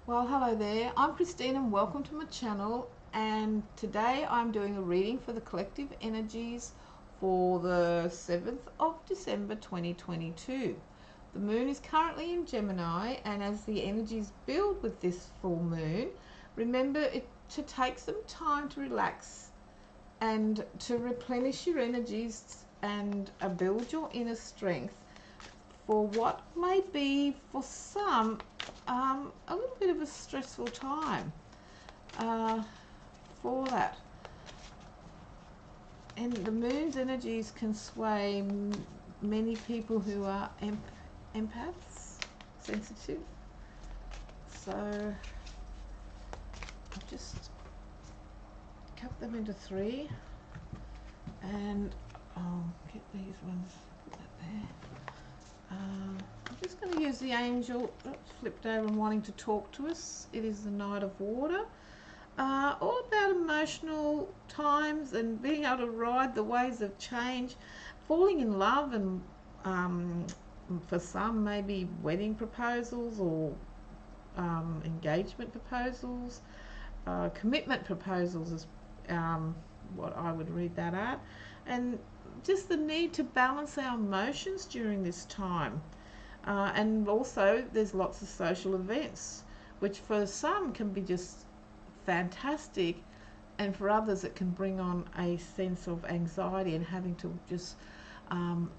Well, hello there. I'm Christine and welcome to my channel. And today I'm doing a reading for the collective energies for the 7th of December 2022. The moon is currently in Gemini, and as the energies build with this full moon, remember to take some time to relax and to replenish your energies and build your inner strength for what may be for some a little bit of a stressful time for that. And the moon's energies can sway many people who are empaths, sensitive. So I've just cut them into three, and I'll get these ones, put that there. I'm just going to use the angel that's flipped over and wanting to talk to us. It is the Knight of Water. All about emotional times and being able to ride the waves of change, falling in love, and for some maybe wedding proposals or engagement proposals, commitment proposals is what I would read that at. And just the need to balance our emotions during this time. And also there's lots of social events, which for some can be just fantastic, and for others it can bring on a sense of anxiety and having to just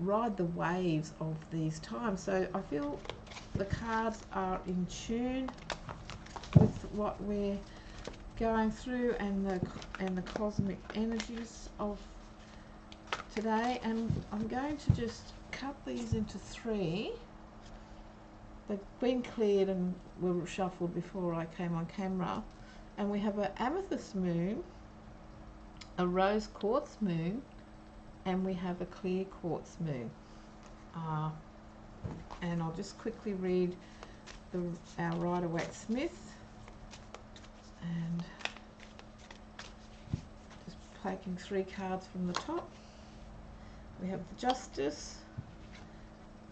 ride the waves of these times. So I feel the cards are in tune with what we're going through and the cosmic energies of today. And I'm going to just cut these into three. They've been cleared and were shuffled before I came on camera. And we have an amethyst moon, a rose quartz moon, and we have a clear quartz moon. And I'll just quickly read our Rider-Waite-Smith, and just taking three cards from the top. We have the Justice,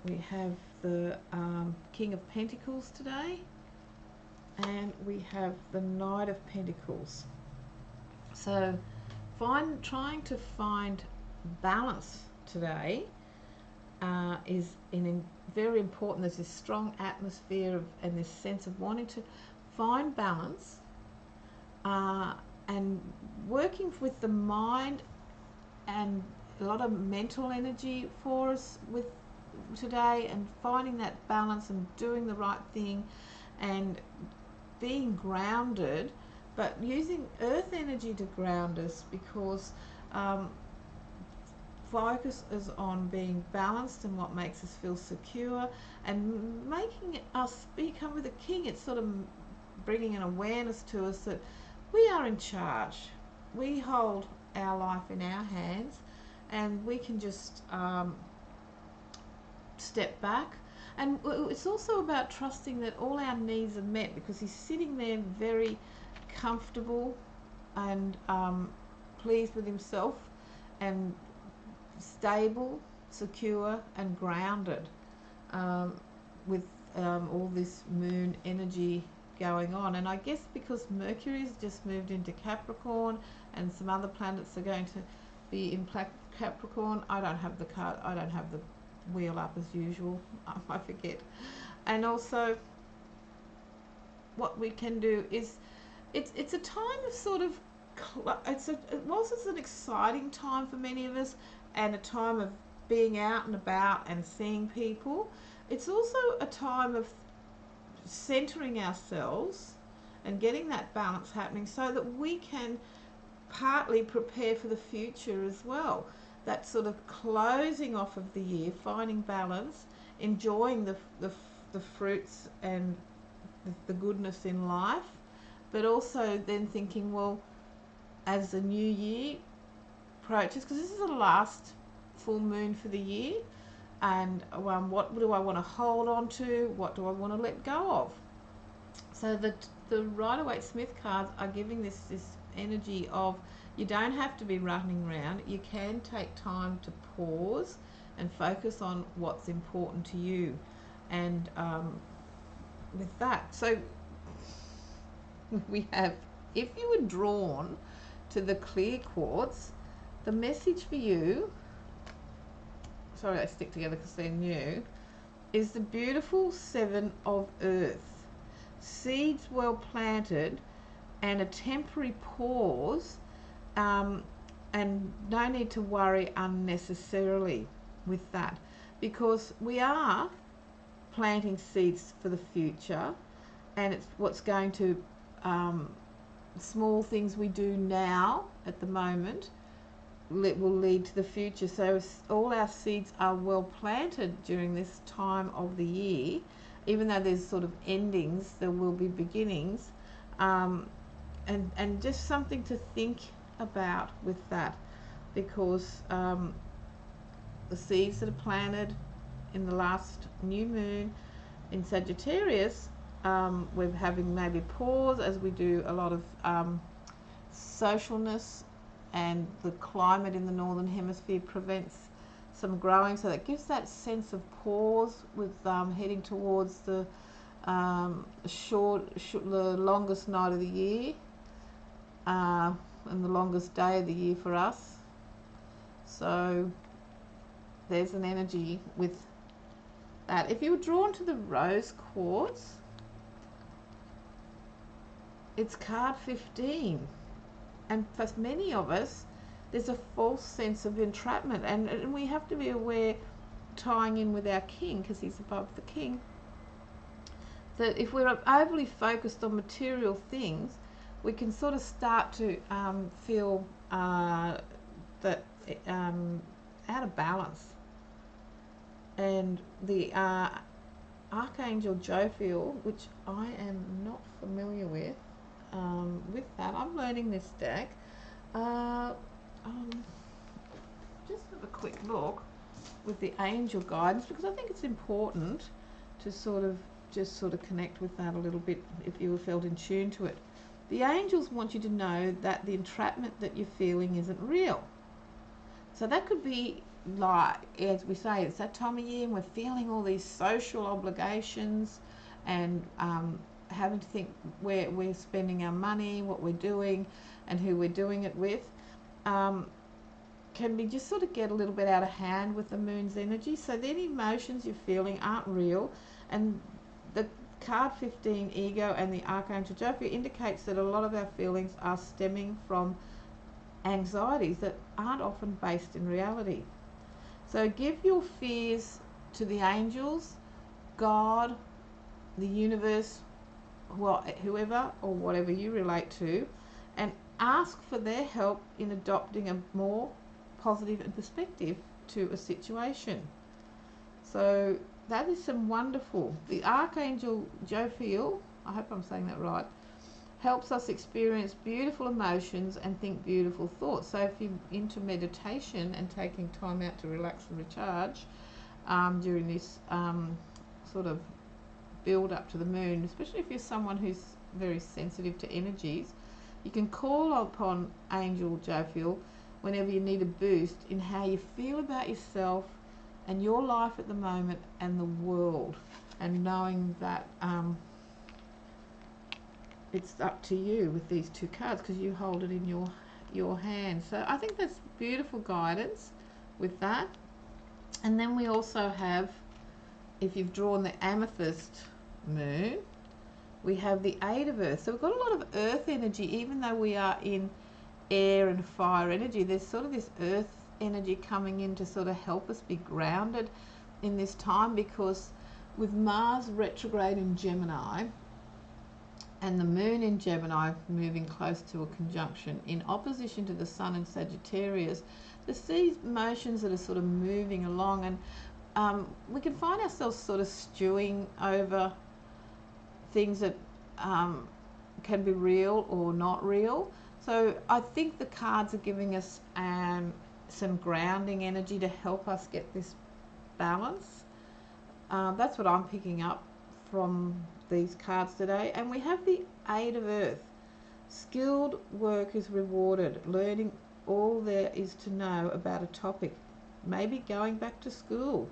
we have the King of Pentacles today, and we have the Knight of Pentacles. So trying to find balance today is very important. There's this strong atmosphere and this sense of wanting to find balance and working with the mind, and a lot of mental energy for us with today, and finding that balance and doing the right thing and being grounded, but using earth energy to ground us, because focus is on being balanced and what makes us feel secure, and making us become with the king. It's sort of bringing an awareness to us that we are in charge. We hold our life in our hands, and we can just step back. And it's also about trusting that all our needs are met, because he's sitting there very comfortable and pleased with himself, and stable, secure and grounded with all this moon energy going on. And I guess because Mercury's just moved into Capricorn and some other planets are going to be in Capricorn. I don't have the card, I don't have the wheel up as usual, I forget. And also what we can do is it's a time of sort of whilst it's an exciting time for many of us and a time of being out and about and seeing people, it's also a time of centering ourselves and getting that balance happening so that we can partly prepare for the future as well. That sort of closing off of the year, finding balance, enjoying the fruits and the goodness in life, but also then thinking, well, as the new year approaches, because this is the last full moon for the year, and what do I want to hold on to, what do I want to let go of? So the Rider-Waite-Smith cards are giving this energy of, you don't have to be running around. You can take time to pause and focus on what's important to you. And with that, so we have, if you were drawn to the clear quartz, the message for you, sorry I stick together because they're new, is the beautiful Seven of Earth. Seeds well planted and a temporary pause, and no need to worry unnecessarily with that, because we are planting seeds for the future, and it's what's going to small things we do now at the moment will lead to the future. So all our seeds are well planted during this time of the year. Even though there's sort of endings, there will be beginnings, and just something to think about with that, because the seeds that are planted in the last new moon in Sagittarius, we're having maybe pause as we do a lot of socialness, and the climate in the northern hemisphere prevents some growing, so that gives that sense of pause with heading towards the the longest night of the year, and the longest day of the year for us. So there's an energy with that. If you were drawn to the rose quartz, it's card 15, and for many of us there's a false sense of entrapment, and we have to be aware, tying in with our king because he's above the king, that if we're overly focused on material things, we can sort of start to feel that out of balance. And the Archangel Jophiel, which I am not familiar with that, I'm learning this deck. Just have a quick look with the angel guidance, because I think it's important to sort of connect with that a little bit if you felt in tune to it. The angels want you to know that the entrapment that you're feeling isn't real. So that could be like, as we say, it's that time of year and we're feeling all these social obligations, and having to think where we're spending our money, what we're doing, and who we're doing it with. Can be just sort of get a little bit out of hand with the moon's energy. So then emotions you're feeling aren't real, and the card 15, ego, and the Archangel Jophiel indicates that a lot of our feelings are stemming from anxieties that aren't often based in reality. So give your fears to the angels, God, the universe, whoever or whatever you relate to, and ask for their help in adopting a more positive perspective to a situation. So that is some wonderful. The Archangel Jophiel, I hope I'm saying that right, helps us experience beautiful emotions and think beautiful thoughts. So if you're into meditation and taking time out to relax and recharge during this sort of build up to the moon, especially if you're someone who's very sensitive to energies, you can call upon Angel Jophiel whenever you need a boost in how you feel about yourself and your life at the moment and the world, and knowing that it's up to you with these two cards because you hold it in your hand. So I think that's beautiful guidance with that. And then we also have, if you've drawn the amethyst moon, we have the 8 of Earth. So we've got a lot of earth energy, even though we are in air and fire energy. There's sort of this earth energy coming in to sort of help us be grounded in this time, because with Mars retrograde in Gemini and the moon in Gemini moving close to a conjunction in opposition to the sun in Sagittarius, there's these motions that are sort of moving along, and we can find ourselves sort of stewing over things that can be real or not real. So I think the cards are giving us some grounding energy to help us get this balance. That's what I'm picking up from these cards today. And we have the 8 of Earth. Skilled work is rewarded. Learning all there is to know about a topic. Maybe going back to school.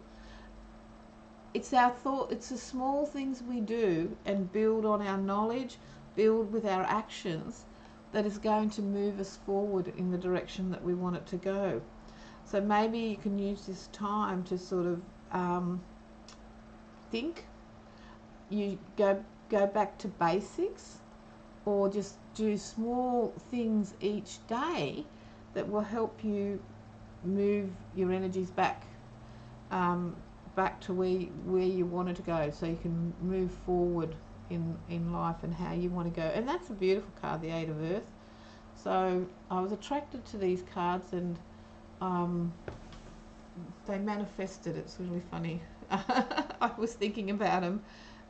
It's our thought, it's the small things we do and build on our knowledge build with our actions that is going to move us forward in the direction that we want it to go. So maybe you can use this time to sort of think. You go back to basics, or just do small things each day that will help you move your energies back to where you wanted to go, so you can move forward in life and how you want to go. And that's a beautiful card, the Eight of Earth. So I was attracted to these cards, and they manifested. It's really funny. I was thinking about them,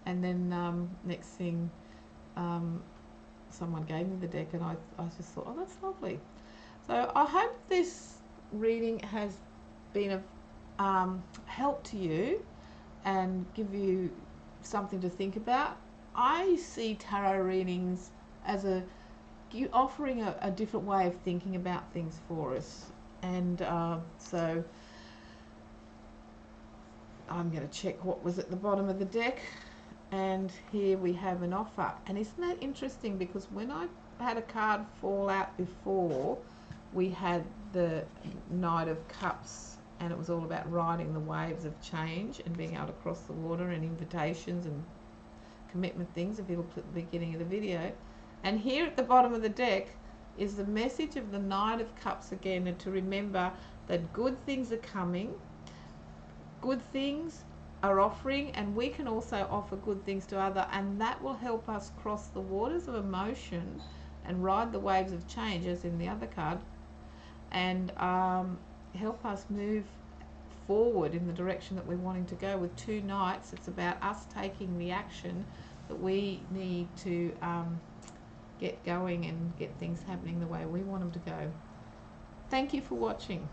and then next thing someone gave me the deck, and I just thought, oh, that's lovely. So I hope this reading has been of help to you and give you something to think about. I see tarot readings as offering a different way of thinking about things for us. And so I'm going to check what was at the bottom of the deck. And here we have an offer. And isn't that interesting? Because when I had a card fall out before, we had the Knight of Cups, and it was all about riding the waves of change and being able to cross the water, and invitations and commitment things, if you looked at the beginning of the video. And here at the bottom of the deck is the message of the Knight of Cups again, and to remember that good things are coming, good things are offering, and we can also offer good things to others, and that will help us cross the waters of emotion and ride the waves of change, as in the other card, and help us move forward in the direction that we're wanting to go. With two knights, it's about us taking the action that we need to get going and get things happening the way we want them to go. Thank you for watching.